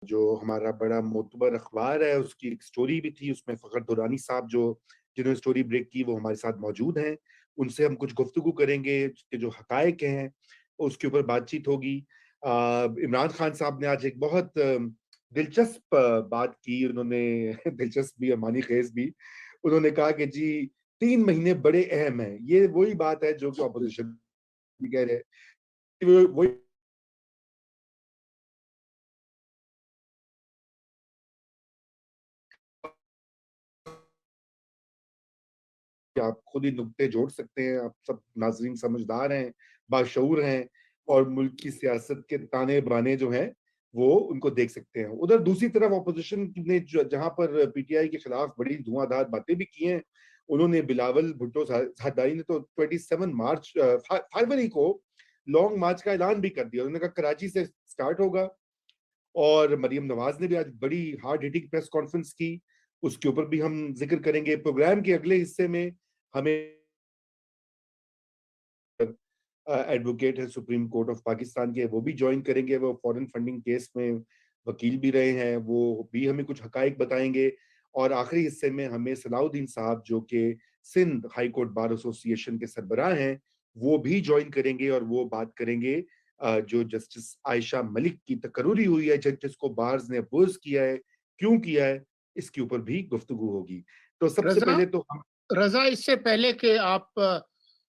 जो हमारा बड़ा मोतबर अखबार है, उसकी एक स्टोरी भी थी, उसमें फ़खर दुरानी साहब जो जिन्होंने स्टोरी ब्रेक की, वो हमारे साथ मौजूद हैं। उनसे हम कुछ गुफ्तगू करेंगे, उसके जो हक़ाइक़ हैं, उसके ऊपर बातचीत होगी। इमरान खान साहब ने आज एक बहुत दिलचस्प बात की, उन्होंने दिलचस्प भी और मानी-ख़ेज़ भी। उन्होंने कहा कि जी 3 महीने बड़े अहम हैं। ये वही बात है जो कि ऑपोज़िशन भी कह रहे हैं। वो वही कि आप खुद ही नुक्ते जोड़ सकते हैं, आप सब नाज़रीन समझदार हैं, बाशऊर हैं और मुल्क की सियासत के ताने-बाने जो हैं, वो उनको देख सकते हैं। उधर दूसरी तरफ ऑपोज़िशन ने जहाँ पर पीटीआई के खिलाफ बड़ी धुआँधार बातें भी की हैं, उन्होंने बिलावल भुट्टो ज़रदारी ने तो 27 मार्च फरवरी को लॉन्ग मार्च का ऐलान भी कर दिया। उन्होंने कहा कराची से स्टार्ट होगा और मरियम नवाज़ ने भी आज बड़ी हार्ड हिटिंग प्रेस कॉन्फ्रेंस की, उसके ऊपर भी हम ज़िक्र करेंगे। प्रोग्राम के अगले हिस्से में हमें एडवोकेट है सुप्रीम कोर्ट ऑफ पाकिस्तान के, वो भी जॉइन करेंगे, वो फॉरेन फंडिंग केस में वकील भी रहे हैं, वो भी हमें कुछ हकाइक बताएँगे और आखिरी हिस्से में हमें सलाउद्दीन साहब जो कि Sindh high court bar association के सरबराह हैं, वो भी जॉइन करेंगे और वो बात करेंगे जो जस्टिस आयशा मलिक की तकर्रुरी हुई है, जिसको बार्स ने अपोज़ किया है, क्यों किया है, इसके ऊपर भी गुफ्तगू होगी। तो सबसे रज़ा पहले तो हम रज़ा इससे पहले कि आप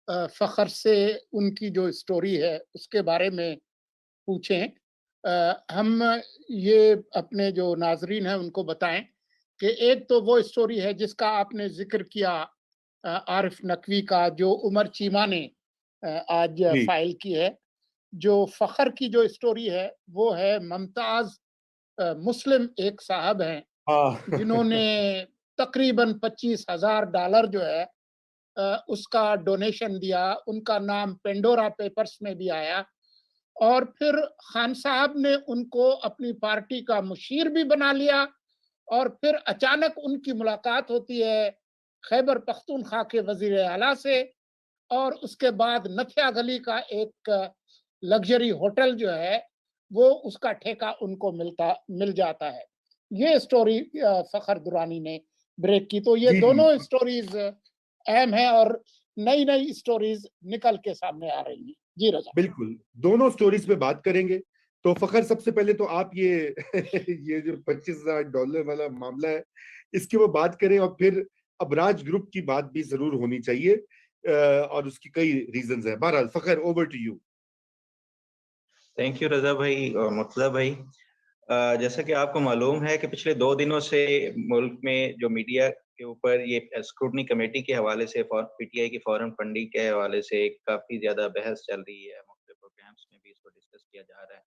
फ़ख़र से उनकी जो स्टोरी है, उसके बारे में पूछें, हम ये अपने जो नाज़रीन हैं, उनको बताएँ कि एक तो वो स्टोरी है जिसका आपने ज़िक्र किया, आरिफ़ नकवी का, जो उमर चीमा ने आज जी, फ़ाइल की है। जो फ़ख़र की जो स्टोरी है, वो है मुमताज़ मुस्लिम एक साहब हैं, हाँ। जिन्होंने तक़रीबन $25,000 जो है उसका डोनेशन दिया। उनका नाम पेंडोरा पेपर्स में भी आया और फिर खान साहब ने उनको अपनी पार्टी का मुशीर भी बना लिया और फिर अचानक उनकी मुलाकात होती है खैबर पख्तूनख्वा के वज़ीर आला से और उसके बाद नथिया गली का एक लग्ज़री होटल जो है, वो उसका ठेका उनको मिल जाता है। ये स्टोरी फ़खर दुरानी ने ब्रेक की। तो ये जी, जी। दोनों स्टोरीज़ अहम हैं और नई-नई स्टोरीज़ निकल के सामने आ रही हैं। जी रज़ा। बिल्कुल, दोनों स्टोरीज़ पे बात करेंगे। तो फ़खर सबसे पहले तो आप ये ये जो $25,000 वाला मामला है, इसकी वो बात करें और फिर अबराज ग्रुप की बात भी ज़रूर होनी चाहिए और उसकी कई रीज़न्स हैं। बहरहाल Fakhar over to you. Thank you Raza भाई और मुर्तज़ा भाई। जैसा कि आपको मालूम है कि पिछले 2 दिनों से मुल्क में जो मीडिया के ऊपर ये स्क्रूटनी कमेटी के हवाले से पीटीआई की फॉरेन फंडिंग के हवाले से काफ़ी ज़्यादा बहस चल रही है, मुख्तलिफ प्रोग्राम्स में भी इसको डिस्कस किया जा रहा है।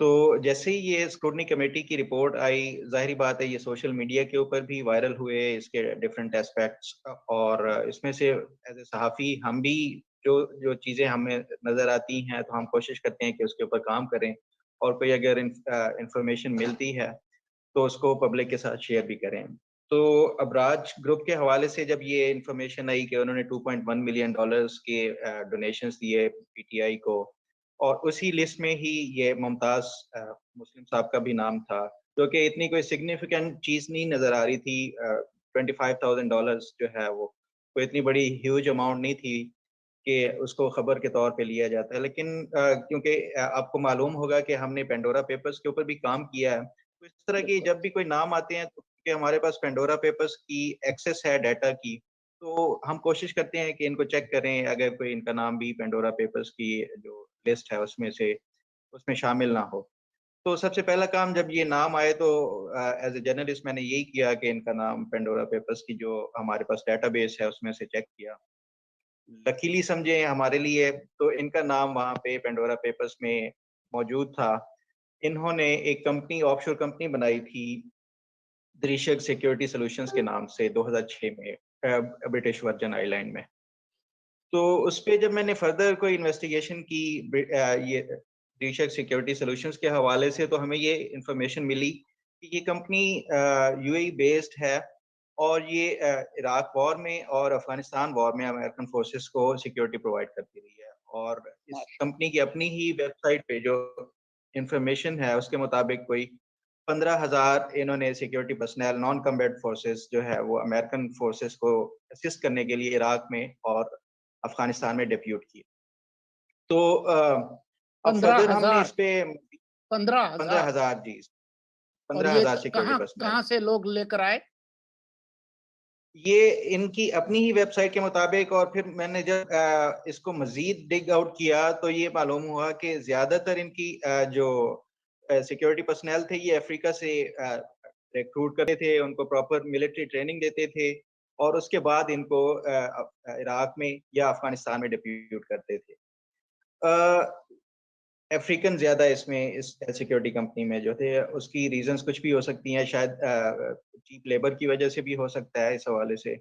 तो जैसे ही ये स्क्रूटनी कमेटी की रिपोर्ट आई, ज़ाहिर-सी बात है ये सोशल मीडिया के ऊपर भी वायरल हुए इसके डिफरेंट एस्पेक्ट्स और इसमें से एज़ अ सहाफ़ी हम भी जो जो चीज़ें हमें नज़र आती हैं, तो हम कोशिश करते हैं कि उसके ऊपर काम करें और कोई अगर इन्फॉर्मेशन मिलती है, तो उसको पब्लिक के साथ शेयर भी करें। तो अबराज ग्रुप के हवाले से जब ये इन्फॉर्मेशन आई कि उन्होंने $2.1 मिलियन के डोनेशंस दिए पीटीआई को और उसी लिस्ट में ही ये मुमताज़ मुस्लिम साहब का भी नाम था, जो कि इतनी कोई सिग्निफिकेंट चीज़ नहीं नज़र आ रही थी। $25,000 जो है वो कोई इतनी बड़ी ह्यूज अमाउंट नहीं थी कि उसको खबर के तौर पे लिया जाता है। लेकिन क्योंकि आपको मालूम होगा कि हमने पेंडोरा पेपर्स के ऊपर भी काम किया है, तो इस तरह की जब भी कोई नाम आते हैं, तो क्योंकि हमारे पास पेंडोरा पेपर्स की एक्सेस है डाटा की, तो हम कोशिश करते हैं कि इनको चेक करें, अगर कोई इनका नाम भी पेंडोरा पेपर्स की जो लिस्ट है उसमें शामिल ना हो। तो सबसे पहला काम जब ये नाम आए तो एज़ अ जर्नलिस्ट मैंने यही किया कि इनका नाम पेंडोरा पेपर्स की जो हमारे पास डेटाबेस है उसमें से चेक किया। लकीली समझे हमारे लिए तो इनका नाम वहाँ पे पेंडोरा पेपर्स में मौजूद था। इन्होंने एक कंपनी ऑफशोर कंपनी बनाई थी, दृश्यक सिक्योरिटी सॉल्यूशंस के नाम से 2006 में ब्रिटिश वर्जिन आइलैंड में। तो उसपे जब मैंने फर्दर कोई इन्वेस्टिगेशन की ये दृश्यक सिक्योरिटी सॉल्यूशंस के हवाले से तो हमें ये इन्फॉर्मेशन मिली कि ये कंपनी यूएई बेस्ड है और ये इराक वॉर में और अफ़गानिस्तान वॉर में अमेरिकन फोर्सेस को सिक्योरिटी प्रोवाइड करती रही है और इस माश कंपनी की अपनी ही वेबसाइट पे जो इन्फॉर्मेशन है उसके मुताबिक कोई 15,000 इन्होंने security personal non combat forces जो है वो अमेरिकन फोर्सेस को असिस्ट करने के लिए इराक में और अफगानिस्तान में डिप्यूट किए। तो अब फर्दर हमने इस पे 15,000 15,000 जी, और ये 15,000 सिक्योरिटी कहाँ पर्सनल। कहाँ से लोग लेकर आए? ये इनकी अपनी ही वेबसाइट के मुताबिक, और फिर मैंने जब इसको मजीद डिग आउट किया तो ये मालूम हुआ कि ज्यादातर इनकी जो सिक्योरिटी पर्सनल थे ये अफ्रीका से रिक्रूट करते थे, उनको प्रॉपर मिलिट्री ट्रेनिंग देते थे और उसके बाद इनको इराक में या अफगानिस्तान में डिप्यूट करते थे। अफ्रीकन ज्यादा इसमें इस सिक्योरिटी कंपनी में जो थे, उसकी रीजंस कुछ भी हो सकती हैं, शायद चीप लेबर की वजह से भी हो सकता है इस हवाले से।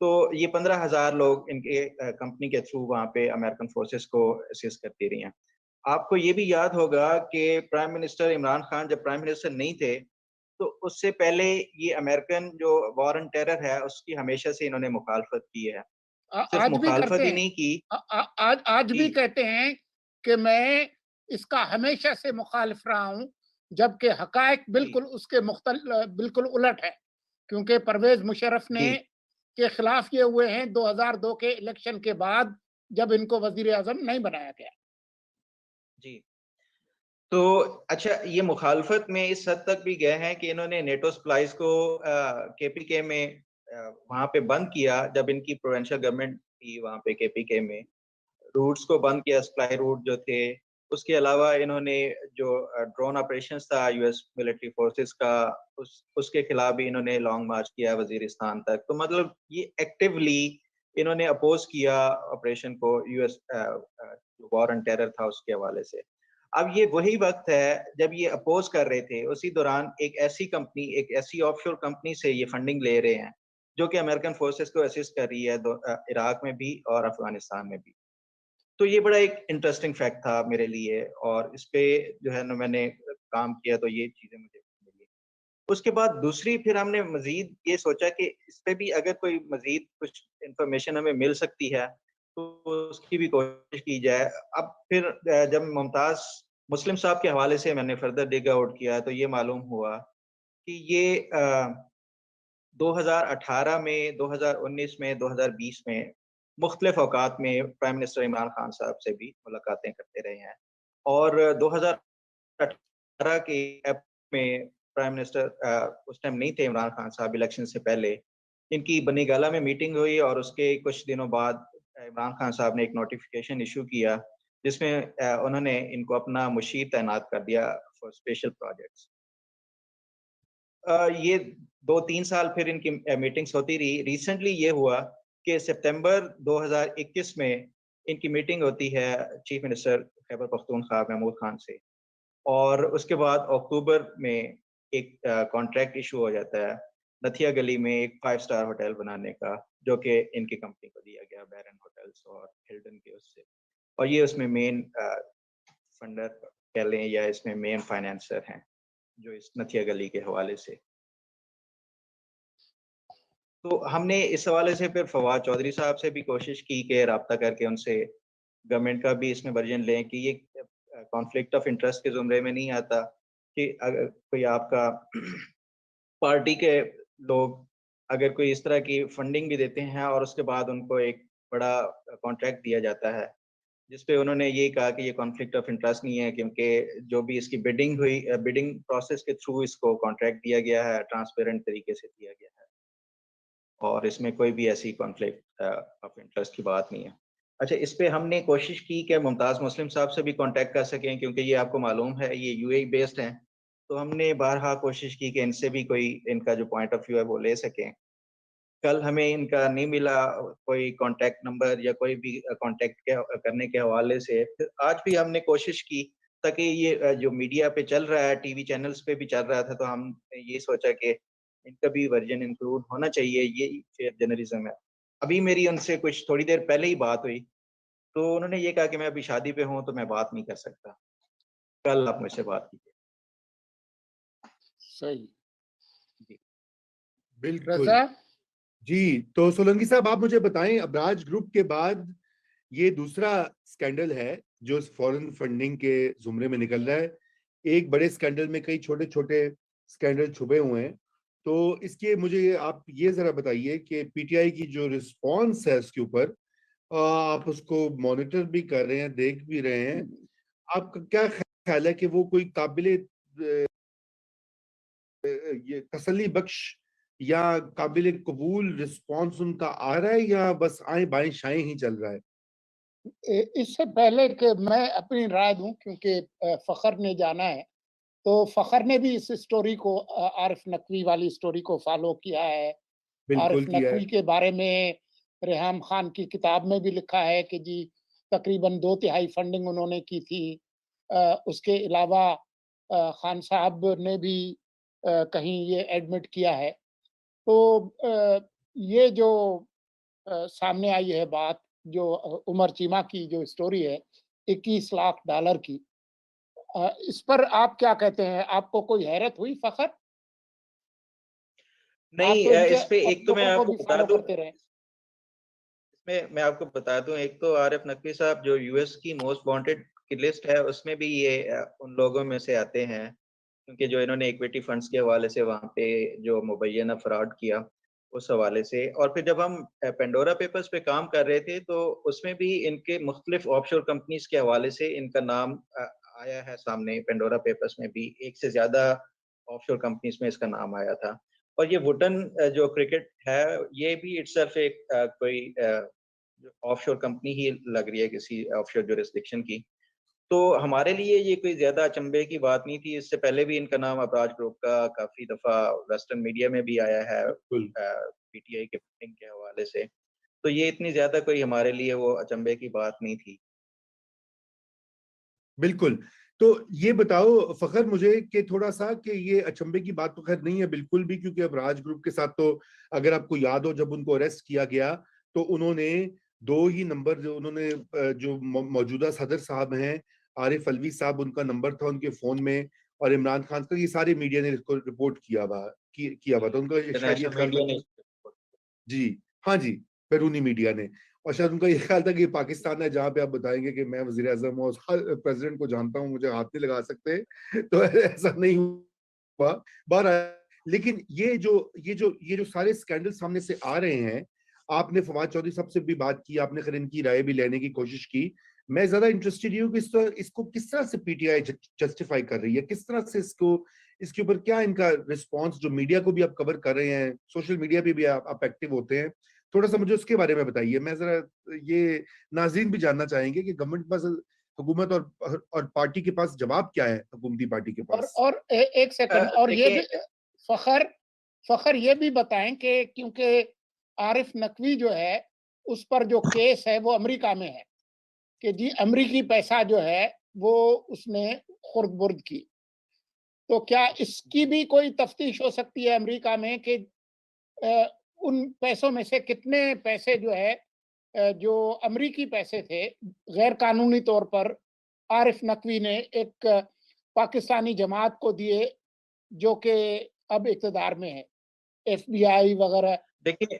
तो ये 15,000 लोग इनके कंपनी के थ्रू वहाँ पे अमेरिकन फोर्सेस को असिस्ट करती रही हैं। आपको ये भी याद होगा कि प्राइम मिनिस्टर इमरान खान जब प्राइम मिनिस्टर नहीं थे, तो उससे पहले ये अमेरिकन जो वॉर ऑन टेरर है उसकी हमेशा से इन्होंने मुखालफत की है। सिर्फ आज भी मुखालफत करते ही हैं। नहीं की आज भी जी, कहते हैं कि मैं इसका हमेशा से मुखालिफ रहा हूँ, जबकि हकायक जी, बिल्कुल उसके बिल्कुल उलट है, क्योंकि परवेज मुशर्रफ ने जी, के खिलाफ ये हुए हैं 2002 के इलेक्शन के बाद, जब इनको वजीर आजम नहीं बनाया गया। जी। तो अच्छा, ये मुखालफत में इस हद तक भी गए हैं कि इन्होंने नेटो सप्लाईज को केपीके में वहाँ पे बंद किया जब इनकी प्रोविंशियल गवर्नमेंट थी वहाँ पे केपीके में। रूट्स को बंद किया, सप्लाई रूट जो थे। उसके अलावा इन्होंने जो ड्रोन ऑपरेशंस था यूएस मिलिट्री फोर्सेस का, उसके खिलाफ भी इन्होंने लॉन्ग मार्च किया वजीरिस्तान तक। तो मतलब ये एक्टिवली इन्होंने अपोज किया ऑपरेशन को, यूएस जो वॉर ऑन टेरर था उसके हवाले से। अब ये वही वक्त है जब ये अपोज कर रहे थे, उसी दौरान एक ऐसी कंपनी, एक ऐसी ऑफशोर कंपनी से ये फंडिंग ले रहे हैं जो कि अमेरिकन फोर्सेस को असिस्ट कर रही है इराक में भी और अफगानिस्तान में भी। तो ये बड़ा एक इंटरेस्टिंग फैक्ट था मेरे लिए और इस पे जो है ना मैंने काम किया, तो ये चीज़ें मुझे मिली। उसके बाद दूसरी फिर हमने मज़ीद ये सोचा कि इस पे भी अगर कोई मज़ीद कुछ इन्फॉर्मेशन हमें मिल सकती है, तो उसकी भी कोशिश की जाए। अब फिर जब मुमताज़ मुस्लिम साहब के हवाले से मैंने फर्दर डिग आउट किया, तो ये मालूम हुआ कि ये 2018 में, 2019 में, 2020 में मुख्तलिफ औकात में प्राइम मिनिस्टर इमरान खान साहब से भी मुलाकातें करते रहे हैं। और 2018 के में प्राइम मिनिस्टर उस टाइम नहीं थे इमरान खान साहब, इलेक्शन से पहले इनकी बनीगाला में मीटिंग हुई और उसके कुछ दिनों बाद इमरान खान साहब ने एक नोटिफिकेशन इशू किया जिसमें उन्होंने इनको अपना मुशीर तैनात कर दिया फॉर स्पेशल प्रोजेक्ट्स। ये 2-3 साल फिर इनकी मीटिंग्स होती रही। रिसेंटली ये हुआ कि सितंबर 2021 में इनकी मीटिंग होती है चीफ मिनिस्टर खैबर पख्तूनख्वा महमूद खान से, और उसके बाद अक्टूबर में एक कॉन्ट्रैक्ट इशू हो जाता है नथिया गली में एक 5 स्टार होटल बनाने का, जो कि इनकी कंपनी को दिया गया बैरन होटल्स और हिल्टन के उससे। और ये उसमें मेन फंडर कह लें या इसमें मेन फाइनेंसर हैं, जो इस नथिया गली के हवाले से। तो हमने इस हवाले से फिर फवाद चौधरी साहब से भी कोशिश की कि राब्ता करके उनसे गवर्नमेंट का भी इसमें वर्जन लें कि ये कॉन्फ्लिक्ट ऑफ इंटरेस्ट के ज़ुमरे में नहीं आता कि अगर कोई आपका पार्टी के लोग अगर कोई इस तरह की फंडिंग भी देते हैं और उसके बाद उनको एक बड़ा कॉन्ट्रैक्ट दिया जाता है, जिस पे उन्होंने ये कहा कि ये कॉन्फ्लिक्ट ऑफ इंटरेस्ट नहीं है क्योंकि जो भी इसकी बिडिंग हुई, बिडिंग प्रोसेस के थ्रू इसको कॉन्ट्रैक्ट दिया गया है, ट्रांसपेरेंट तरीके से दिया गया है और इसमें कोई भी ऐसी कॉन्फ्लिक्ट ऑफ इंटरेस्ट की बात नहीं है। अच्छा, इस पे हमने कोशिश की कि मुमताज़ मुस्लिम साहब से भी कॉन्टैक्ट कर सकें क्योंकि ये आपको मालूम है ये यूएई बेस्ड हैं। तो हमने बारहा कोशिश की कि इनसे भी कोई इनका जो पॉइंट ऑफ व्यू है वो ले सकें। कल हमें इनका नहीं मिला कोई कॉन्टैक्ट नंबर या कोई भी कॉन्टैक्ट के करने के हवाले से। फिर आज भी हमने कोशिश की ताकि ये जो मीडिया पे चल रहा है, टीवी चैनल्स पे भी चल रहा था, तो हम ये सोचा कि इनका भी वर्जन इंक्लूड होना चाहिए, ये फेयर जर्नलिज्म है। अभी मेरी उनसे कुछ थोड़ी देर पहले ही बात हुई, तो उन्होंने ये कहा कि मैं अभी शादी पे हूँ, तो मैं बात नहीं कर सकता। कल आप मुझसे बात कीजिए। सही। जी। बिल्कुल। रजा, जी, तो सोलंकी साहब आप मुझे बताएं, अबराज ग्रुप के बाद ये दूसरा स्कैंडल है जो फॉरेन फंडिंग के जुमरे में निकल रहा है। एक बड़े स्कैंडल में कई छोटे-छोटे स्कैंडल छुपे हुए हैं। तो इसके मुझे आप ये जरा बताइए कि पीटीआई की जो रिस्पॉन्स है इसके ऊपर, आप उसको मॉनिटर भी कर रहे हैं, देख भी रहे हैं, आपका क्या ख्याल है कि वो कोई काबिले ये तसल्ली बख्श या काबिल कबूल रिस्पॉन्स उनका आ रहा है, या बस आए बाएं शाएं ही चल रहा है? इससे पहले कि मैं अपनी राय दूं, क्योंकि फखर ने जाना है, तो फखर ने भी इस स्टोरी को, आरिफ नकवी वाली स्टोरी को फॉलो किया है। आरिफ बिल्कुल किया है। नकवी के बारे में रेहाम खान की किताब में भी लिखा है कि जी तकरीबन 2/3 फंडिंग उन्होंने की थी। उसके अलावा खान साहब ने भी कहीं ये एडमिट किया है। तो ये जो सामने आई है बात, जो उमर चीमा की जो स्टोरी है $21 लाख की, इस पर आप क्या कहते हैं? आपको कोई हैरत हुई फखर? आप नहीं, तो इनके इस पे एक तो मैं लोगों को आपको भी बता फॉलो दूं, करते रहे। इसमें मैं आपको बता दूं, एक तो आरिफ नकवी साहब जो यूएस की मोस्ट वांटेड की लिस्ट है उसमें भी ये उन लोगों में से आते हैं, क्योंकि जो इन्होंने इक्विटी फंड्स के हवाले से वहाँ पे जो मुबैना फ्रॉड किया उस हवाले से। और फिर जब हम पेंडोरा पेपर्स पे काम कर रहे थे तो उसमें भी इनके मुख्तलिफ ऑफशोर कंपनीज के हवाले से इनका नाम आया है सामने। पेंडोरा पेपर्स में भी एक से ज्यादा ऑफशोर कंपनीज में इसका नाम आया था। और ये वुडन जो क्रिकेट है ये भी इटसेल्फ एक कोई ऑफशोर कंपनी ही लग रही है किसी ऑफशोर जुरिस्डिक्शन की। तो हमारे लिए ये कोई ज्यादा अचंभे की बात नहीं थी। इससे पहले भी इनका नाम अपराज ग्रुप का काफी दफा वेस्टर्न मीडिया में भी आया है बिल्कुल। पीटीआई के फंडिंग के हवाले से। तो ये इतनी ज्यादा कोई हमारे लिए वो अचंभे की बात नहीं थी। बिल्कुल। तो ये बताओ फखर मुझे कि थोड़ा सा कि ये अचंभे की बात तो खैर नहीं है बिल्कुल भी, क्योंकि अब राज ग्रुप के साथ तो अगर आपको याद हो जब उनको अरेस्ट किया गया तो उन्होंने दो ही नंबर जो उन्होंने जो मौजूदा सदर साहब हैं आरिफ अलवी साहब, उनका नंबर था उनके फोन में, और इमरान खान का, ये सारे मीडिया ने इसको रिपोर्ट किया हुआ था उनका शायद ये इंटरनेशनल ख्याल मीडिया था। ने जी, हाँ जी, बैरूनी मीडिया ने। और शायद उनका ये ख्याल था कि ये पाकिस्तान है जहाँ पे आप बताएंगे कि मैं वज़ीर-ए-आज़म हूँ और हर प्रेसिडेंट को जानता हूँ, मुझे हाथ नहीं लगा सकते। तो ऐसा नहीं हुआ। बहरहाल, लेकिन ये जो सारे स्कैंडल सामने से आ रहे हैं, आपने फवाद चौधरी साहब से भी बात की, आपने खैर इनकी राय भी लेने की कोशिश की। मैं ज़्यादा इंटरेस्टेड ये हूँ कि इसको किस तरह से पीटीआई जस्टिफाई कर रही है? किस तरह से इसके ऊपर क्या इनका रिस्पॉन्स, जो मीडिया को भी आप कवर कर रहे हैं, सोशल मीडिया पे भी आप एक्टिव होते हैं, थोड़ा सा मुझे उसके बारे में बताइए। मैं जरा ये नाज़रीन भी जानना चाहेंगे कि गवर्नमेंट के पास, हुकूमत और पार्टी के पास जवाब क्या है, हुकूमती पार्टी के पास? एक सेकंड, और ये देखिए, भी फखर फखर ये भी बताएं कि क्योंकि आरिफ नकवी जो है उस पर जो केस है वो अमेरिका में है कि जी अमेरिकी पैसा जो है वो उसने खुर्द बुर्द की। तो क्या इसकी भी कोई तफ्तीश हो सकती है अमेरिका में कि अ, उन पैसों में से कितने पैसे जो है, जो अमेरिकी पैसे थे, गैर कानूनी तौर पर आरिफ नकवी ने एक पाकिस्तानी जमात को दिए, जो कि अब इक़्तिदार में है, एफबीआई वगैरह। देखिए,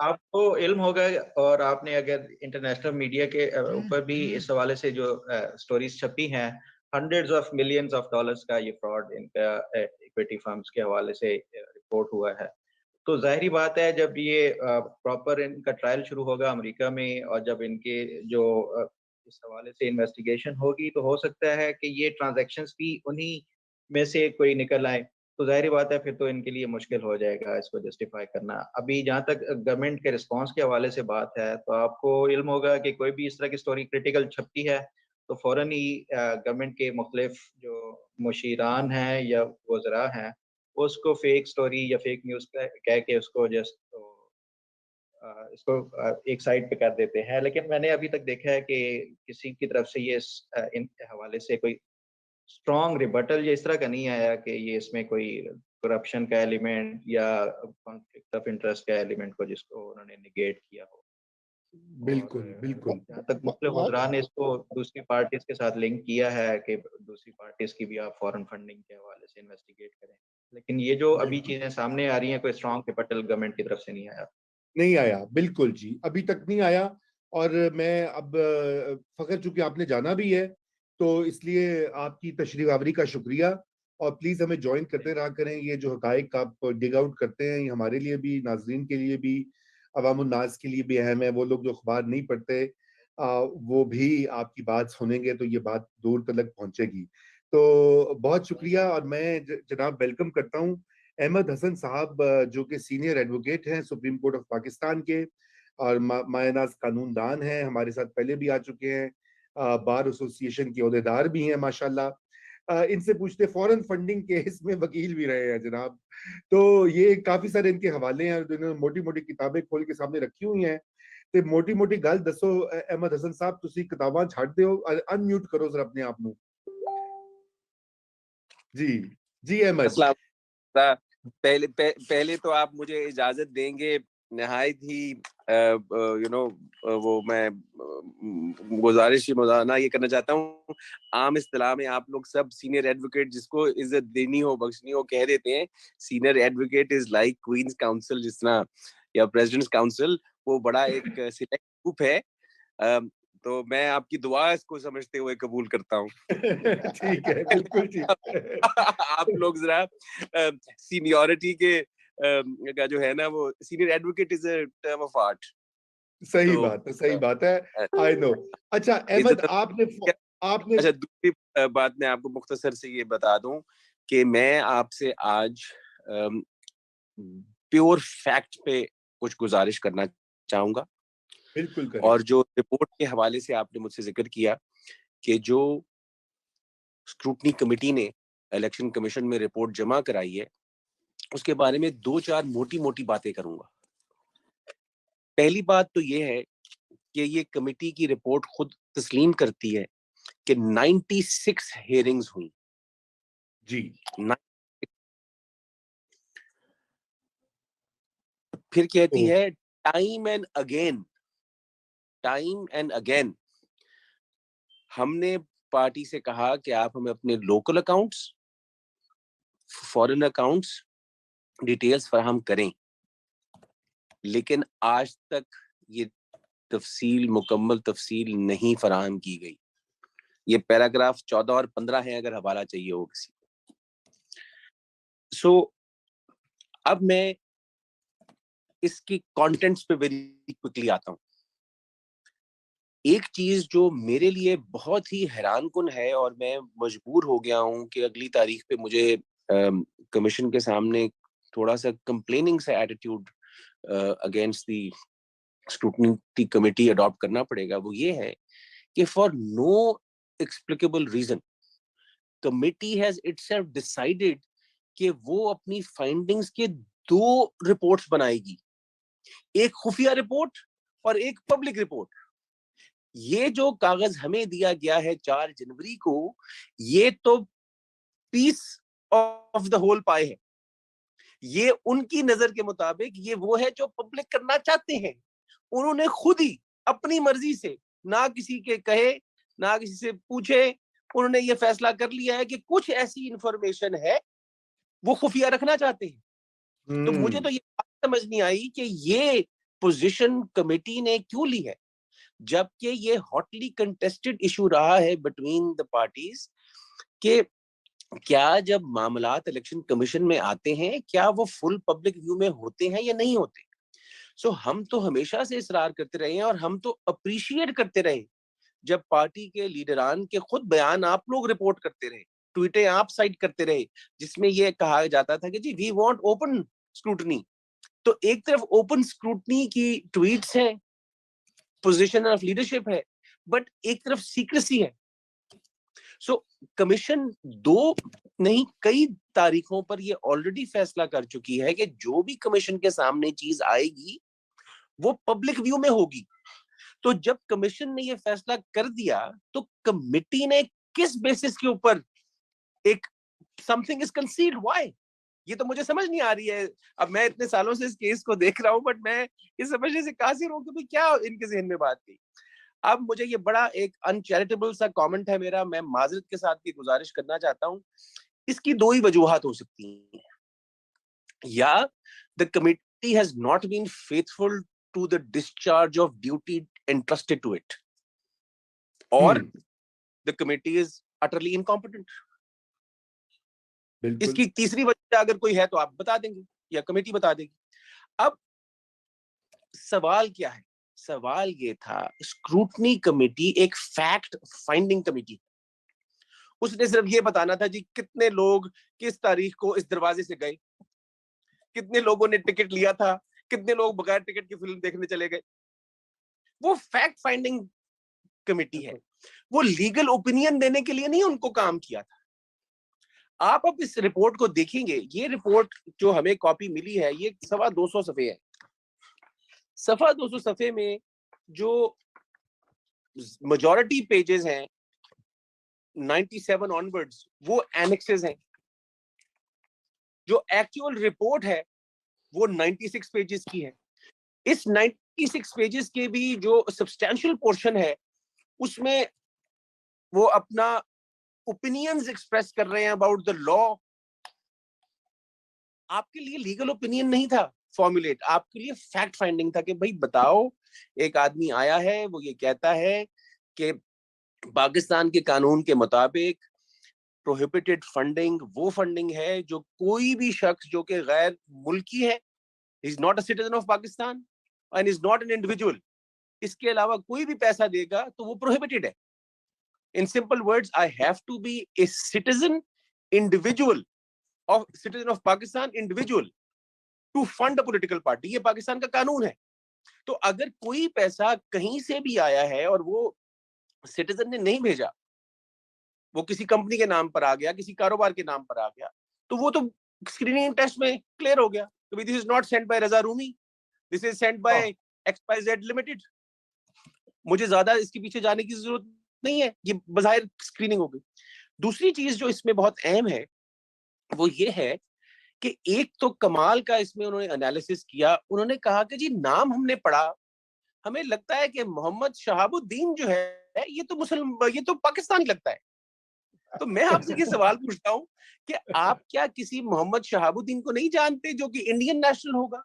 आपको इल्म होगा और आपने अगर इंटरनेशनल मीडिया के ऊपर भी इस हवाले से जो स्टोरीज छपी हैं, hundreds of millions of dollars का ये फ्रॉड इनका इक्विटी फर्म्स के हवाले से रिपोर्ट हुआ है। तो ज़ाहिर-सी बात है जब ये प्रॉपर इनका ट्रायल शुरू होगा अमेरिका में और जब इनके जो इस हवाले से इन्वेस्टिगेशन होगी तो हो सकता है कि ये ट्रांज़ैक्शंस भी उन्हीं में से कोई निकल आए। तो ज़ाहिर-सी बात है फिर तो इनके लिए मुश्किल हो जाएगा इसको जस्टिफ़ाई करना। अभी जहाँ तक गवर्नमेंट के रिस्पॉन्स के हवाले से बात है, तो आपको इल्म होगा कि कोई भी इस तरह की स्टोरी क्रिटिकल छपती है, तो फ़ौरन ही गवर्नमेंट के मुख्तलिफ जो मुशीरान हैं या वज़रा हैं, वो उसको फेक स्टोरी या फेक न्यूज़ कह के उसको जस्ट इसको एक साइड पे कर देते हैं। लेकिन मैंने अभी तक देखा है कि किसी की तरफ से ये इन हवाले से कोई स्ट्रॉन्ग रिबटल या इस तरह का नहीं आया कि ये इसमें कोई करप्शन का एलिमेंट या कॉन्फ्लिक्ट ऑफ इंटरेस्ट का एलिमेंट को जिसको उन्होंने नेगेट किया हो। और बिल्कुल, बिल्कुल। जहाँ तक मुख्तलिफ वज़रा ने इसको दूसरी पार्टीज़ के साथ लिंक किया है कि दूसरी पार्टीज़ की भी आप फॉरेन फंडिंग के हवाले से इन्वेस्टिगेट करें। लेकिन ये जो अभी बिल्कुल। चीज़ें सामने आ रही हैं, कोई स्ट्रॉन्ग रिबटल गवर्नमेंट की तरफ से नहीं आया। नहीं आया, बिल्कुल जी, अभी तक नहीं आया। और मैं अब फ़खर चूँकि आपने जाना भी है, तो इसलिए आपकी तशरीफ़ आवरी का शुक्रिया। और प्लीज हमें ज्वाइन करते रहा करें। ये जो हकाइक आप डिग आउट करते हैं, ये हमारे लिए भी, नाजरीन के लिए भी, अवामुन नास के लिए भी अहम है। वो लोग जो अखबार नहीं पढ़ते वो भी आपकी बात सुनेंगे तो ये बात दूर तक पहुंचेगी। तो बहुत शुक्रिया। और मैं जनाब वेलकम करता हूँ अहमद हसन साहब, जो कि सीनियर एडवोकेट हैं सुप्रीम कोर्ट ऑफ पाकिस्तान के, और मायनाज कानूनदान हैं, हमारे साथ पहले भी आ चुके हैं, बार एसोसिएशन के ओहदेदार भी हैं माशाल्लाह। इनसे पूछते, फॉरेन फंडिंग केस में वकील भी रहे हैं जनाब। तो ये काफी सारे इनके हवाले हैं, जिन्होंने मोटी मोटी किताबें खोल के सामने रखी हुई हैं। ਤੇ मोटी मोटी गल दसो अहमद हसन साहब, ਤੁਸੀਂ किताबां ਛੱਡ ਦਿਓ, अनम्यूट करो जरा अपने आप ਨੂੰ। जी जी अहमद। अस्सलाम। पहले तो आप मुझे इजाजत देंगे, नहायत ही वो मैं गुजारिश मुदाना ये करना चाहता हूँ। आम इस्तिलाह में आप लोग सब सीनियर एडवोकेट, जिसको इज्जत देनी हो बख्शनी हो, कह देते हैं senior advocate is like queen's counsel, जिस तरह, या प्रेसिडेंट्स काउंसिल। वो बड़ा एक सिलेक्ट ग्रुप है। तो मैं आपकी दुआ इसको समझते हुए कबूल करता हूँ। ठीक है, बिल्कुल ठीक। आप लोग जरा सीनियरिटी के का जो है ना, वो senior advocate is a term of art. सही तो बात है, सही बात है। I know. अच्छा अहमद, आपने अच्छा, दूसरी बात मैं आपको मुख्तसर से ये बता दूं कि मैं आपसे आज प्योर फैक्ट पे कुछ गुजारिश करना चाहूंगा। बिल्कुल करें। और जो रिपोर्ट के हवाले से आपने मुझसे जिक्र किया कि जो स्क्रूटनी कमेटी ने इलेक्शन कमीशन में रिपोर्ट जमा कराई है, उसके बारे में 2-4 मोटी मोटी बातें करूंगा। पहली बात तो ये है कि ये कमेटी की रिपोर्ट खुद तस्लीम करती है कि 96 हेयरिंग्स हुई जी। फिर कहती है टाइम एंड अगेन हमने पार्टी से कहा कि आप हमें अपने local accounts, foreign accounts details फराहम करें, लेकिन आज तक ये मुकम्मल तफसील नहीं फराहम की गई। ये पैराग्राफ 14 और 15 है, अगर हवाला चाहिए हो किसी। अब मैं इसकी कंटेंट्स पे वेरी क्विकली आता हूं। एक चीज जो मेरे लिए बहुत ही हैरानकुन है, और मैं मजबूर हो गया हूं कि अगली तारीख पे मुझे कमीशन के सामने थोड़ा सा कंप्लेनिंग सा attitude against the scrutiny committee adopt करना पड़ेगा, वो ये है कि for no explicable reason committee has itself decided कि वो अपनी फाइंडिंग्स के 2 रिपोर्ट्स बनाएगी, एक खुफिया रिपोर्ट और एक पब्लिक रिपोर्ट। ये जो कागज हमें दिया गया है 4 जनवरी को, ये तो पीस ऑफ द होल पाई है। ये उनकी नजर के मुताबिक ये वो है जो पब्लिक करना चाहते हैं। उन्होंने खुद ही अपनी मर्जी से, ना किसी के कहे ना किसी से पूछे, उन्होंने ये फैसला कर लिया है कि कुछ ऐसी इंफॉर्मेशन है वो खुफिया रखना चाहते हैं। तो मुझे तो ये बात समझ नहीं आई कि ये पोजीशन कमेटी ने क्यों ली है, जबकि ये हॉटली कंटेस्टेड इशू रहा है बिटवीन द पार्टीज कि क्या जब मामलात इलेक्शन कमीशन में आते हैं, क्या वो फुल पब्लिक व्यू में होते हैं या नहीं होते। हम तो हमेशा से इसरार करते रहे हैं, और हम तो अप्रिशिएट करते रहे जब पार्टी के लीडरान के खुद बयान आप लोग रिपोर्ट करते रहे, ट्वीटें आप साइड करते रहे, जिसमें यह कहा जाता था कि जी वी वांट ओपन स्क्रूटनी। तो एक तरफ ओपन स्क्रूटनी की ट्वीट्स हैं, पोजीशन ऑफ लीडरशिप है, बट एक तरफ सीक्रेसी है। कमीशन 2 नहीं कई तारीखों पर ये ऑलरेडी फैसला कर चुकी है कि जो भी कमीशन के सामने चीज आएगी वो पब्लिक व्यू में होगी। तो जब कमीशन ने ये फैसला कर दिया, तो कमिटी ने किस बेसिस के ऊपर एक समथिंग इज कंसील्ड, व्हाई, ये तो मुझे समझ नहीं आ रही है। अब मैं इतने सालों से इस केस को देख रहा हूं, बट मैं ये समझने से कासिर हूं कि क्या इनके जहन में बात थी। अब मुझे ये बड़ा एक अनचैरिटेबल सा कमेंट है मेरा, मैं माजरत के साथ की गुजारिश करना चाहता हूं। इसकी 2 ही वजूहात हो सकती हैं, या the committee has not been faithful to the discharge of duty entrusted to it, or the committee is utterly incompetent. बिल्कुल। इसकी तीसरी वजह अगर कोई है तो आप बता देंगे या कमेटी बता देगी। अब सवाल क्या है? सवाल ये था, स्क्रूटनी कमेटी एक फैक्ट फाइंडिंग कमेटी, उसने सिर्फ ये बताना था जी कितने लोग किस तारीख को इस दरवाजे से गए, कितने लोगों ने टिकट लिया था, कितने लोग बगैर टिकट की फिल्म देखने चले गए। वो फैक्ट फाइंडिंग कमेटी है, वो लीगल ओपिनियन देने के लिए नहीं उनको काम किया था। आप अब इस रिपोर्ट को देखेंगे, ये रिपोर्ट जो हमें कॉपी मिली है ये 250 सफ़े है। 250 सफ़े में जो मेजॉरिटी पेजेस हैं 97 ऑनवर्ड्स वो एनेक्सेस हैं। जो एक्चुअल रिपोर्ट है वो 96 पेजेस की है। इस 96 पेजेस के भी जो सब्सटेंशियल पोर्शन है उसमें वो अपना ओपिनियंस एक्सप्रेस कर रहे हैं अबाउट द लॉ। आपके लिए लीगल ओपिनियन नहीं था फॉर्मुलेट, आपके लिए फैक्ट फाइंडिंग था कि भाई बताओ, एक आदमी आया है वो ये कहता है कि पाकिस्तान के कानून के मुताबिक प्रोहिबिटेड फंडिंग वो फंडिंग है जो कोई भी शख्स जो कि गैर मुल्की है, is not a citizen of Pakistan and is not an individual, इसके अलावा कोई भी पैसा देगा तो वो प्रोहिबिटेड है। In simple words, I have to be a citizen individual of citizen of Pakistan individual to fund a political party. ये पाकिस्तान का कानून है। तो अगर कोई पैसा कहीं से भी आया है और वो सिटीजन ने नहीं भेजा, वो किसी कंपनी के नाम पर आ गया, किसी कारोबार के नाम पर आ गया, तो वो तो स्क्रीनिंग टेस्ट में क्लियर हो गया कि this is not sent by Raza Rumi, this is sent by XYZ limited. मुझे ज्यादा इसके पीछे जाने की जरूरत नहीं है, ये बज़ाहिर स्क्रीनिंग हो गई। दूसरी चीज जो इसमें बहुत अहम है वो ये है कि एक तो कमाल का इसमें उन्होंने एनालिसिस किया। उन्होंने कहा कि जी नाम हमने पढ़ा, हमें लगता है कि मोहम्मद शहाबुद्दीन जो है ये तो पाकिस्तानी लगता है। तो मैं आपसे ये सवाल पूछता हूँ कि आप क्या किसी मोहम्मद शहाबुद्दीन को नहीं जानते जो कि इंडियन नेशनल होगा?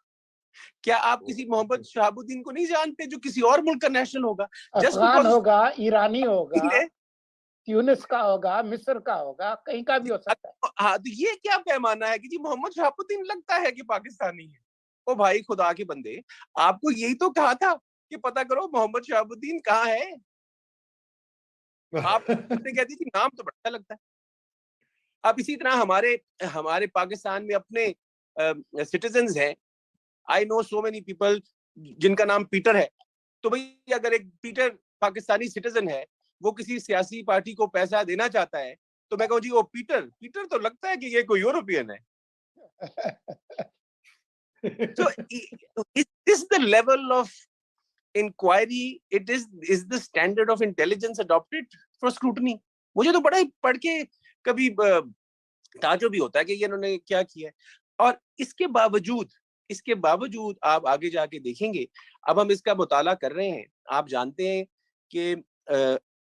क्या आप किसी मोहम्मद शहाबुद्दीन को नहीं जानते जो किसी और मुल्क का नेशनल होगा? अफगान होगा, ईरानी होगा, है ट्यूनिस का होगा, मिस्र का होगा, कहीं का भी हो सकता है। हाँ, तो ये क्या पैमाना है कि जी मोहम्मद शहाबुद्दीन लगता है कि पाकिस्तानी है? ओ भाई खुदा के बंदे, आपको यही तो कहा था कि पता करो मोहम्मद शहाबुद्दीन कहाँ है। आपने कह दी थी नाम तो बड़ा लगता है। अब इसी तरह हमारे हमारे पाकिस्तान में अपने सिटीजन्स हैं। I know so many people जिनका नाम पीटर है। तो भाई अगर एक पीटर पाकिस्तानी सिटीजन है, वो किसी सियासी पार्टी को पैसा देना चाहता है, तो मैं कहूँ जी वो पीटर पीटर तो लगता है कि ये कोई यूरोपियन है। So is this the level of inquiry? It is the standard of intelligence adopted for scrutiny? मुझे तो बड़ा ही पढ़ के कभी ताज्जुब भी होता है कि ये इन्होंने क्या किया है। और इसके बावजूद आप आगे जाके देखेंगे, अब हम इसका मुताला कर रहे हैं। आप जानते हैं कि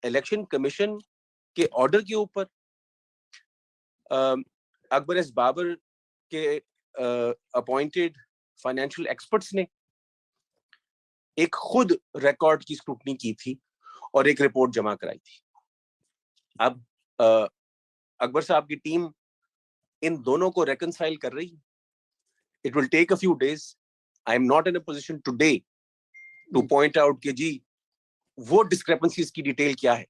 इलेक्शन कमीशन के ऑर्डर के ऊपर अकबर एस बाबर के अपॉइंटेड फाइनेंशियल एक्सपर्ट्स ने एक खुद रिकॉर्ड की स्क्रूटनी की थी और एक रिपोर्ट जमा कराई थी। अब अकबर साहब की टीम इन दोनों को रेकंसाइल कर रही है। It will take a few days. I am not in a position today to point out कि जी वो डिस्क्रिपेंसीज की डिटेल क्या है,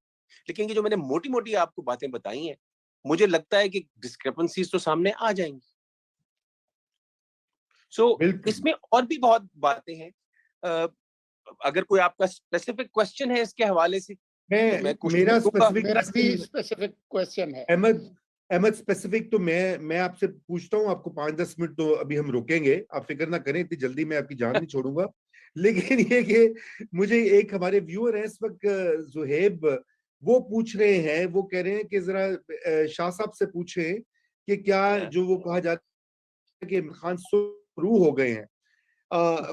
लेकिन ये जो मैंने मोटी मोटी आपको बातें बताई हैं, मुझे लगता है कि डिस्क्रिपेंसीज तो सामने आ जाएंगी। इसमें और भी बहुत बातें हैं। अगर कोई आपका स्पेसिफिक क्वेश्चन है इसके हवाले से, मेरा स्पेसिफिक क्वेश्चन है। अहमद स्पेसिफिक तो मैं आपसे पूछता हूँ। आपको 5-10 मिनट तो अभी हम रुकेंगे, आप फिक्र ना करें, इतनी जल्दी मैं आपकी जान नहीं छोड़ूंगा। लेकिन ये कि मुझे एक हमारे व्यूअर है इस वक्त जुहेब, वो पूछ रहे हैं, वो कह रहे हैं कि जरा शाह साहब से पूछें कि क्या जो वो कहा जाता है कि इमरान खान सुरखरू हो गए हैं,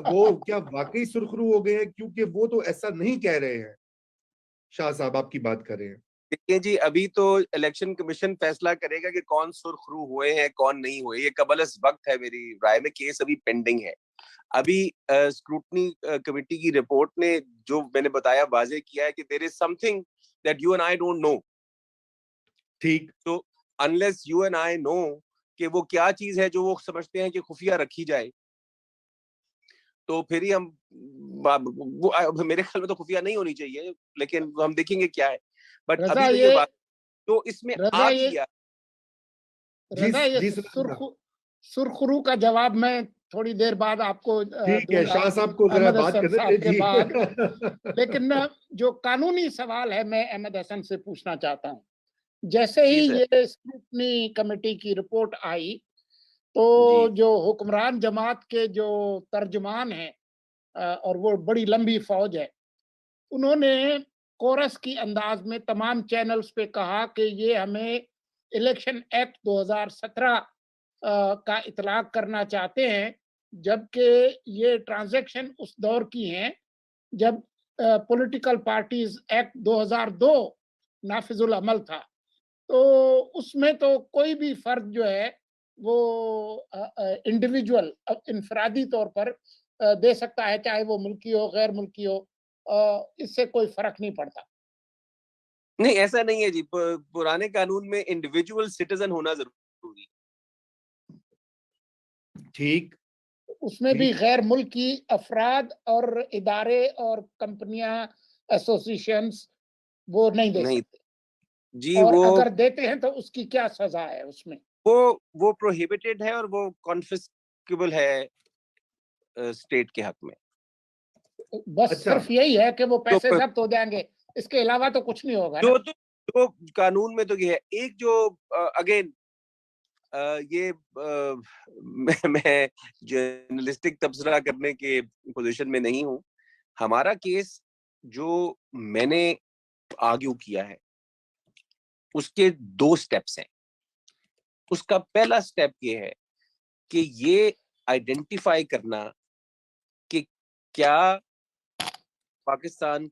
वो क्या वाकई सुरखरू हो गए हैं? क्योंकि वो तो ऐसा नहीं कह रहे हैं। शाह साहब आपकी बात कर रहे हैं। देखिए जी, अभी तो इलेक्शन कमीशन फैसला करेगा कि कौन सुरखरू हुए हैं कौन नहीं हुए। ये कबल वक्त है मेरी राय में, केस अभी पेंडिंग है। अभी स्क्रूटनी कमेटी की रिपोर्ट ने जो मैंने बताया वाजे किया है कि there is something that you and I don't know. ठीक। तो unless you and I know कि वो क्या चीज है जो वो समझते हैं कि खुफिया रखी जाए, तो फिर ही हम वो मेरे ख्याल में तो खुफिया नहीं होनी चाहिए, लेकिन हम देखेंगे क्या है। बट रजा अभी तक ये जो बात तो इसमें रजा आ ये गया। जी रजा ये जी सलाम। सुरखरू का जवाब मैं थोड़ी देर बाद आपको ठीक है, दूंगा, शाह साहब को जरा अहमद बात हसन करने साहब दे के जी। बाद। लेकिन जो कानूनी सवाल है मैं अहमद हसन से पूछना चाहता हूँ। जैसे ही जी सर। ये स्क्रूटनी कमेटी की रिपोर्ट आई, तो जी जो हुक्मरान जमात के जो तर्जुमान हैं, और वो बड़ी लंबी फौज है, उन्होंने कोरस की अंदाज में तमाम चैनल्स पे कहा कि ये हमें इलेक्शन एक्ट 2017 का इतलाक करना चाहते हैं, जबकि ये ट्रांजैक्शन उस दौर की हैं जब पॉलिटिकल पार्टीज एक्ट 2002 नाफिजुल अमल था। तो उसमें तो कोई भी फर्द जो है वो इंडिविजुअल इंफरादी तौर पर दे सकता है, चाहे वो मुल्की हो गैर मुल्की हो, इससे कोई फर्क नहीं पड़ता। नहीं, ऐसा नहीं है जी। पुराने कानून में इंडिविजुअल सिटीजन होना जरूरी है। ठीक उसमें भी ठीक। गैर मुल्की अफराद और इदारे और कंपनियां, एसोसिएशंस वो नहीं दे नहीं सकते, जी, और अगर देते हैं तो उसकी क्या सजा है उसमें? वो प्रोहिबिटेड है और वो कॉन्फिस्केबल है स्टेट के हक में। बस अच्छा, सिर्फ यही है कि वो तो पैसे जब्त हो जाएंगे, इसके अलावा तो कुछ नहीं होगा ना। जो कानून में तो ये है। एक जो अगेन ये मैं जर्नलिस्टिक तबसरा करने के पोजीशन में नहीं हूं। हमारा केस जो मैंने आर्ग्यू किया है उसके 2 स्टेप्स हैं। उसका पहला स्टेप ये है कि ये आइडेंटिफाई करना कि क्या पाकिस्तान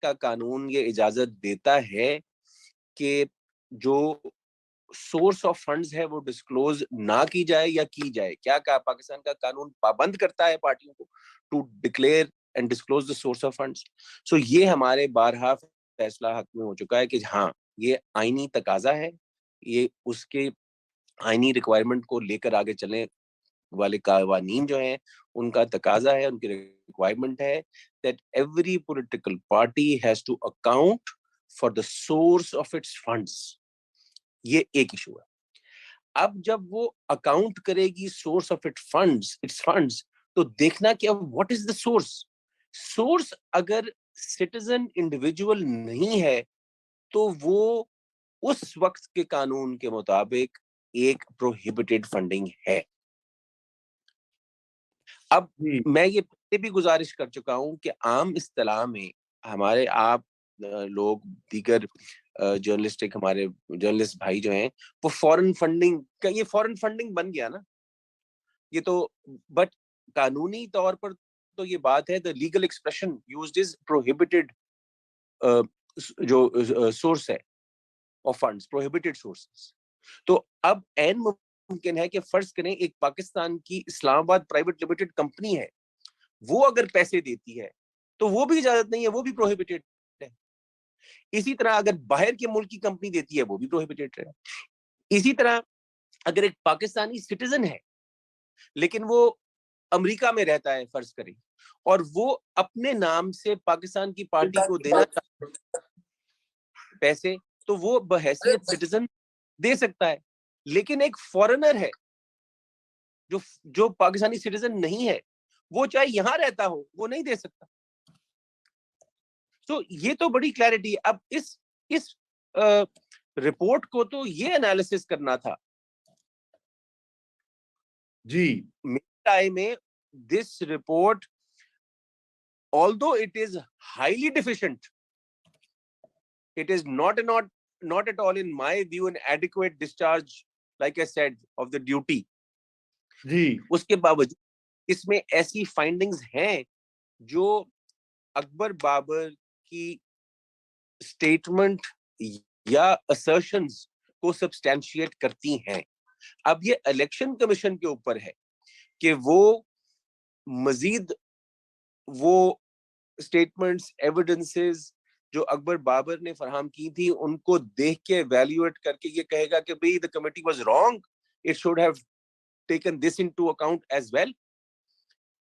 का कानून ये इजाजत देता है कि जो सोर्स ऑफ फंड्स है वो डिस्क्लोज ना की जाए या की जाए। क्या पाकिस्तान का कानून पाबंद करता है पार्टियों को to declare and disclose the source of funds. So ये हमारे बारहा फैसला हक में हो चुका है कि हाँ, ये आईनी तकाजा है, ये उसके आईनी रिक्वायरमेंट को लेकर आगे चलने वाले कानून जो हैं उनका तकाजा है, उनकी रिक्वायरमेंट है that every political party has to account for the source of its funds। ये एक इशू है। अब जब वो अकाउंट करेगी सोर्स ऑफ इट्स फंड्स, तो देखना कि अब व्हाट इज द सोर्स अगर सिटीजन इंडिविजुअल नहीं है तो वो उस वक्त के कानून के मुताबिक एक प्रोहिबिटेड फंडिंग है। अब मैं ये पहले भी गुजारिश कर चुका हूं कि आम इस्तिलाह में हमारे आप लोग दीगर जर्नलिस्टिक हमारे जर्नलिस्ट भाई जो हैं वो फॉरेन फंडिंग का, ये फॉरेन फंडिंग बन गया ना ये तो। बट कानूनी तौर पर तो ये बात है the legal expression used is prohibited, जो सोर्स है ऑफ फंड्स, प्रोहिबिटेड सोर्सेस। तो अब एन मुमकिन है कि फर्ज करें एक पाकिस्तान की इस्लामाबाद प्राइवेट लिमिटेड कंपनी है, वो अगर पैसे देती है तो वो भी इजाजत नहीं है, वो भी प्रोहिबिटेड है। इसी तरह अगर बाहर के मुल्क की कंपनी देती है वो भी प्रोहिबिटेड है। इसी तरह अगर एक पाकिस्तानी सिटीजन है लेकिन वो अमेरिका में रहता है फर्ज करें, और वो अपने नाम से पाकिस्तान की पार्टी को देना चाहता है पैसे, तो वो बहैसियत सिटीजन दे सकता है। लेकिन एक फॉरेनर है जो पाकिस्तानी सिटीजन नहीं है, वो चाहे यहां रहता हो वो नहीं दे सकता। तो ये तो बड़ी क्लैरिटी है। अब इस रिपोर्ट को तो ये एनालिसिस करना था जी। मेरे टाइम में। This report although it is highly deficient, it is not at all in my view an adequate discharge, like I said, of the duty। जी। उसके बावजूद इसमें ऐसी फाइंडिंग्स हैं जो अकबर बाबर की स्टेटमेंट या असर्शंस को सब्सटैंशिएट करती हैं। अब ये इलेक्शन कमीशन के ऊपर है कि वो मजीद वो स्टेटमेंट्स, एविडेंसेस जो अकबर बाबर ने फराहम की थी उनको देख के वैल्यूएट करके ये कहेगा कि भाई the committee was wrong it should have taken this into account as well.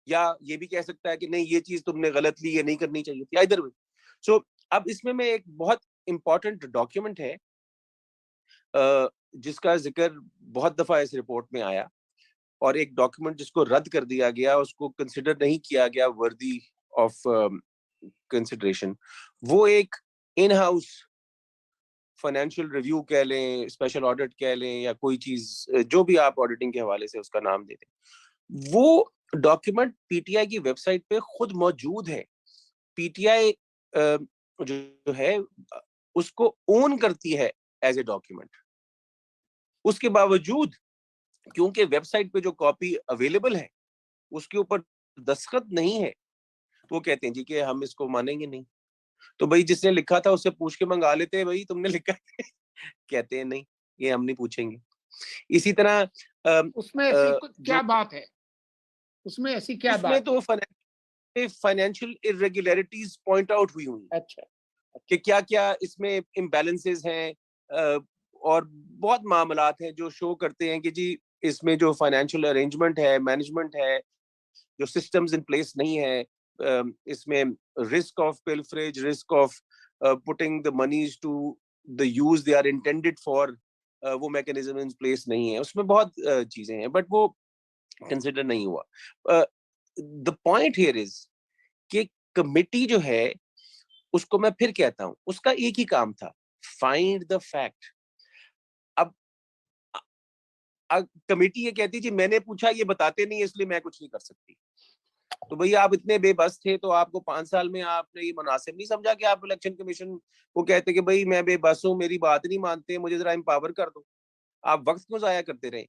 या ये भी कह सकता है कि नहीं, ये चीज तुमने गलत ली, ये नहीं करनी चाहिए थी, either way. So अब इसमें मैं एक बहुत इंपॉर्टेंट डॉक्यूमेंट है जिसका जिक्र बहुत दफा इस रिपोर्ट में आया, और एक डॉक्यूमेंट जिसको रद्द कर दिया गया, उसको कंसिडर नहीं किया गया वर्दी ऑफ कंसिडरेशन, वो एक इन हाउस फाइनेंशियल रिव्यू कह लें, स्पेशल ऑडिट कह लें, या कोई चीज जो भी आप ऑडिटिंग के हवाले से उसका नाम दे दें, वो डॉक्यूमेंट पीटीआई की वेबसाइट पे खुद मौजूद है. पीटीआई जो है उसको ओन करती है एज ए डॉक्यूमेंट. उसके बावजूद क्योंकि वेबसाइट पे जो कॉपी अवेलेबल है उसके ऊपर दस्तखत नहीं है, तो वो कहते हैं जी कि हम इसको मानेंगे नहीं. तो भाई जिसने लिखा था उससे पूछ के मंगा लेते हैं, भाई तुमने लिखा है. कहते हैं नहीं, ये हम नहीं पूछेंगे. इसी तरह उसमें ऐसी क्या बात है? उसमें ऐसी क्या बात? तो फाइनेंशियल इरेगुलरिटीज पॉइंट आउट हुई हुई. अच्छा, कि क्या क्या इसमें इम्बैलेंसेस हैं और बहुत मामलात हैं जो शो करते हैं कि जी इसमें जो फाइनेंशियल अरेंजमेंट है, मैनेजमेंट है, जो सिस्टम्स इन प्लेस नहीं है, इसमें risk of pilferage, risk of putting the monies to the use they are intended for, वो मैकेनिज्म इन प्लेस नहीं है. उसमें बहुत चीजें हैं, बट वो कंसिडर नहीं हुआ. द पॉइंट हियर इज कि कमिटी जो है, उसको मैं फिर कहता हूं, उसका एक ही काम था, फाइंड द फैक्ट. अब कमेटी ये कहती जी मैंने पूछा, ये बताते नहीं, इसलिए मैं कुछ नहीं कर सकती. तो भैया आप इतने बेबस थे तो आपको 5 साल में आपने ये मुनासिब नहीं समझा कि आप इलेक्शन कमीशन को कहते कि भाई मैं बेबस हूं, मेरी बात नहीं मानते, मुझे जरा एम्पावर कर दो. आप वक्त क्यों जाया करते रहे?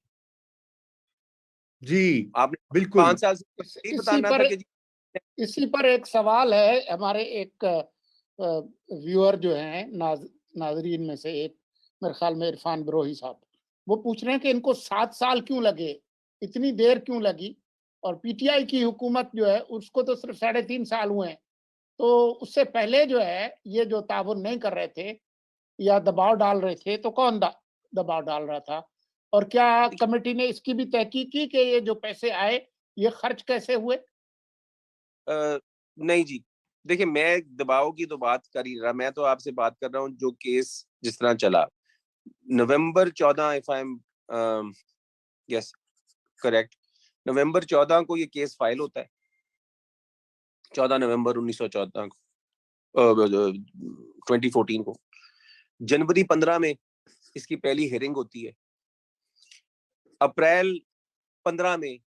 जी आपने बिल्कुल. 5 साल से बताना था कि इसी पर एक सवाल है. हमारे एक व्यूअर जो हैं, नाजरीन में से एक, मेरे ख्याल में इरफान बरोही साहब, वो पूछ रहे हैं कि इनको 7 साल क्यों लगे, इतनी देर क्यों लगी, और पीटीआई की हुकूमत जो है उसको तो सिर्फ 3.5 साल हुए हैं. तो उससे पहले जो है ये जो ताउन नहीं कर रहे थे या दबाव डाल रहे थे, तो कौन दबाव डाल रहा था? और क्या कमेटी ने इसकी भी तहकीक की कि ये जो पैसे आए ये खर्च कैसे हुए? नहीं जी, देखिए मैं दबाव की तो बात कर ही रहा, मैं तो आपसे बात कर रहा हूँ जो केस जिस तरह चला. November 14, if I am yes correct, November 14 को ये केस फाइल होता है. 14 नवंबर 1914 को, 2014 को. जनवरी 15 में इसकी पहली हियरिंग होती है. अप्रैल 15 में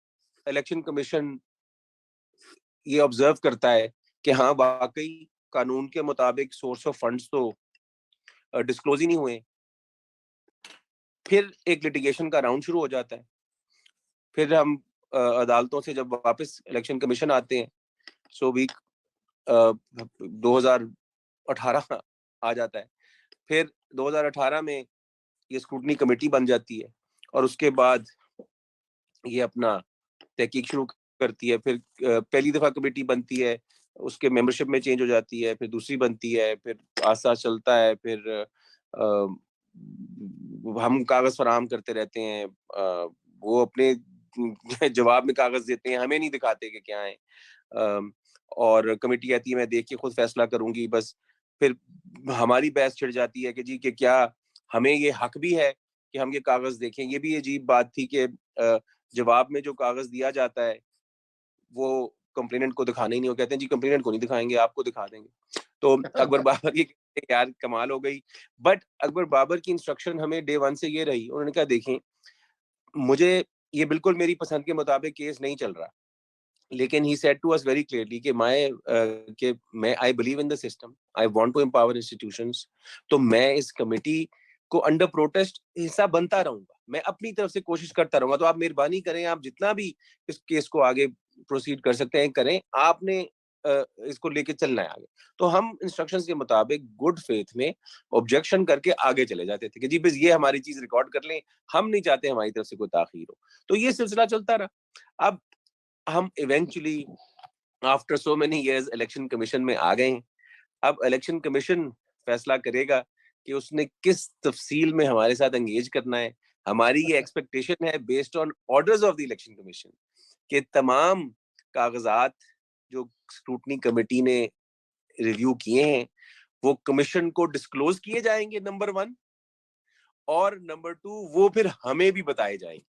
इलेक्शन कमीशन ये ऑब्जर्व करता है कि हाँ वाकई कानून के मुताबिक सोर्स ऑफ फंड्स तो डिस्क्लोज ही नहीं हुए. फिर एक लिटिगेशन का राउंड शुरू हो जाता है. फिर हम अदालतों से जब वापस इलेक्शन कमीशन आते हैं, सो वीक 2018 आ जाता है. फिर 2018 में ये स्क्रूटनी कमेटी बन जाती है, और उसके बाद ये अपना तहकीक शुरू करती है. फिर पहली दफा कमेटी बनती है, उसके मेंबरशिप में चेंज हो जाती है, फिर दूसरी बनती है, फिर आस्ता चलता है. फिर हम कागज फराहम करते रहते हैं, वो अपने जवाब में कागज देते हैं, हमें नहीं दिखाते कि क्या है. और कमेटी कहती है मैं देख के खुद फैसला करूंगी बस. फिर हमारी बहस छिड़ जाती है कि जी कि क्या हमें ये हक भी है कि हम ये कागज देखें. ये भी अजीब बात थी कि जवाब में जो कागज दिया जाता है वो कंप्लेनेंट को दिखाने ही नहीं. वो कहते हैं जी कंप्लेनेंट को नहीं दिखाएंगे, आपको दिखा देंगे. तो अकबर बाबर ये यार कमाल हो गई. बट अकबर बाबर की इंस्ट्रक्शन हमें डे 1 से ये रही, उन्होंने कहा देखें मुझे ये बिल्कुल मेरी पसंद के मुताबिक केस नहीं चल रहा, लेकिन he said to us very clearly कि मैं I believe in the system, I want to empower institutions, तो मैं इस कमेटी को अंडर प्रोटेस्ट हिस्सा बनता रहूंगा, मैं अपनी तरफ से कोशिश करता रहूंगा. तो आप मेहरबानी करें, आप जितना भी इस केस को आगे प्रोसीड कर सकते हैं करें, आपने इसको लेके चलना है आगे. तो हम इंस्ट्रक्शंस के मुताबिक गुड फेथ में ऑब्जेक्शन करके आगे चले जाते थे कि जी बस ये हमारी चीज रिकॉर्ड कर लें, हम नहीं चाहते हमारी तरफ से कोई ताखीर हो. तो ये सिलसिला चलता रहा. अब हम eventually after so many years election commission में आ गए हैं. अब इलेक्शन कमीशन फैसला करेगा कि उसने किस तफसील में हमारे साथ एंगेज करना है, हमारी ये एक्सपेक्टेशन है based on orders of the election commission कि तमाम कागजात जो स्क्रूटनी कमेटी ने रिव्यू किए हैं वो कमीशन को डिस्क्लोज किए जाएंगे, नंबर 1, और नंबर 2 वो फिर हमें भी बताए जाएंगे।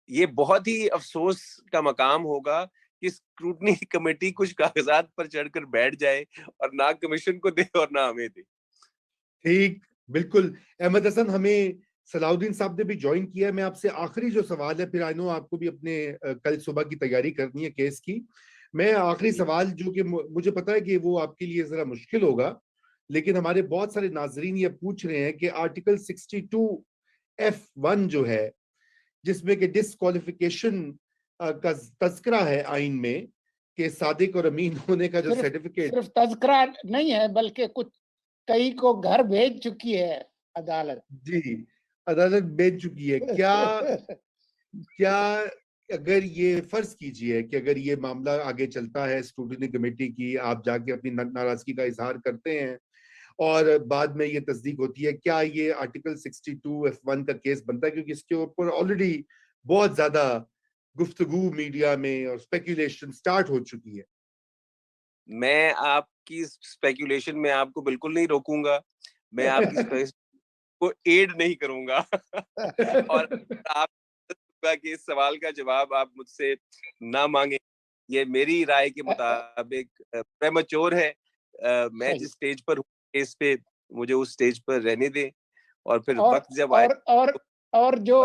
ये बहुत ही अफसोस का मकाम होगा कि स्क्रूटनी कमेटी कुछ कागजात पर चढ़कर बैठ जाए और ना कमीशन को दे और ना हमें दे। ठीक, बिल्कुल। अहमद हसन, हमें सलाउद्दीन साहब ने भी ज्वाइन किया है। मैं आपसे आखिरी जो सवाल है, फिर आई नो आपको भी अपने कल सुबह की तैयारी करनी है केस की। मैं आखिरी सवाल जो कि मुझे पता है कि वो आपके लिए जरा मुश्किल होगा, लेकिन हमारे बहुत सारे नाजरीन ये पूछ रहे हैं कि आर्टिकल 62F1 जो है, जिसमें कि डिस्क्वालिफिकेशन का तस्करा है आइन में कि सादिक और अमीन होने का जो सर्टिफिकेट, सिर्फ तज़किरा नहीं है बल्कि कुछ कई को घर भेज चुकी है अदालत। जी, अदालत भेज चुकी है। क्या अगर ये फर्ज कीजिए कि अगर ये मामला आगे चलता है स्क्रूटनी कमेटी की, आप जाके अपनी नाराजगी का इजहार करते हैं और बाद में ये तस्दीक होती है, क्या ये आर्टिकल 62F1 का केस बनता है? क्योंकि इसके ऊपर ऑलरेडी बहुत ज्यादा गुफ्तगू मीडिया में और स्पेकुलेशन स्टार्ट हो चुकी है। मैं आपकी स्पेकुलेशन में आपको बिल्कुल नहीं रोकूंगा, मैं आपकी को एड नहीं करूंगा और आप कि इस सवाल का जवाब आप मुझसे ना मांगे, ये मेरी राय के मुताबिक प्रेमच्योर है। मैं जिस स्टेज पर हूँ केस पे, मुझे उस स्टेज पर रहने दें और फिर वक्त जब आए। और जो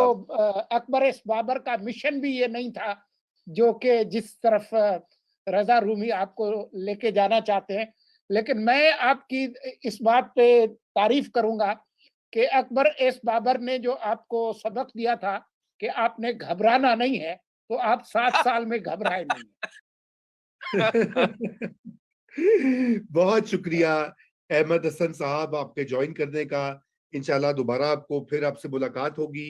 अकबर एस बाबर का मिशन भी ये नहीं था जो कि जिस तरफ रजा रूमी आपको लेके जाना चाहते हैं, लेकिन मैं आपकी इस बात पे तारीफ करूंगा कि अकबर एस बाबर ने जो आपको सबक दिया था कि आपने घबराना नहीं है, तो आप 7 साल में घबराए नहीं। बहुत शुक्रिया अहमद हसन साहब आपके ज्वाइन करने का। इंशाल्लाह दोबारा आपको फिर आपसे मुलाकात होगी।